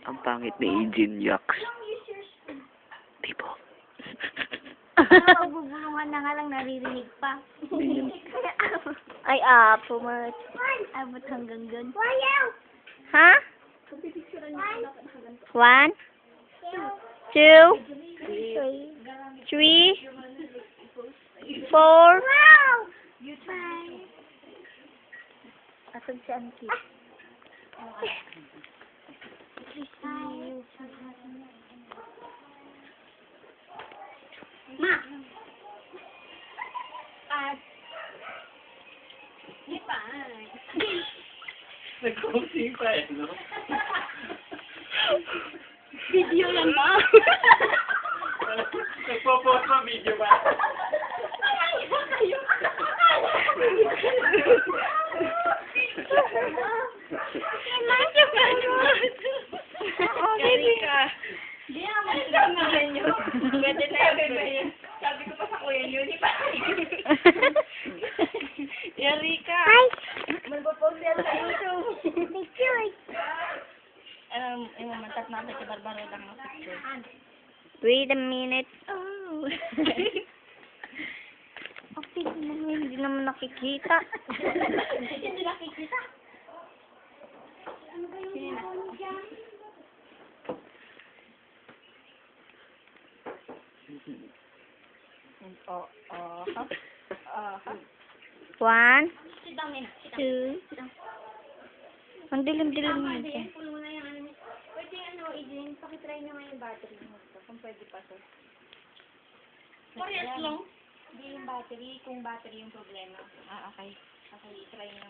Ang pangit ni Agent Yax. Tipo. Magbubulungan na nga lang, naririnig pa. Ay, pumat. Abot hanggang dun. Ha? 1, 2, 3, 4. Asan si Auntie? Ma! At... Di pa. Nag-coaching pa eh, no? Video yan ba? Nagpo-post pa video ba? Erika. Di naman sinasabi nyo. Pwede na yun. Sabi ko pa sa kuya nyo, di pa. Erika. Hi! Magpo-post yan sa YouTube. Picture. Imamantat natin kay Barbaro lang ang picture. Wait a minute. Oh. Okay, hindi naman nakikita. Hindi nakikita. Ano ba yung phone dyan? One, Sit down, Nina. Sit down. 2. Ang dilim-dilim mo Hindi, dyan. puno mo na yung ano. Pwede Eden, pakitry naman yung battery mo. Kung pwede pa to. Parehas lang. Hindi yung battery, kung battery yung problema. Okay. Okay, try nyo.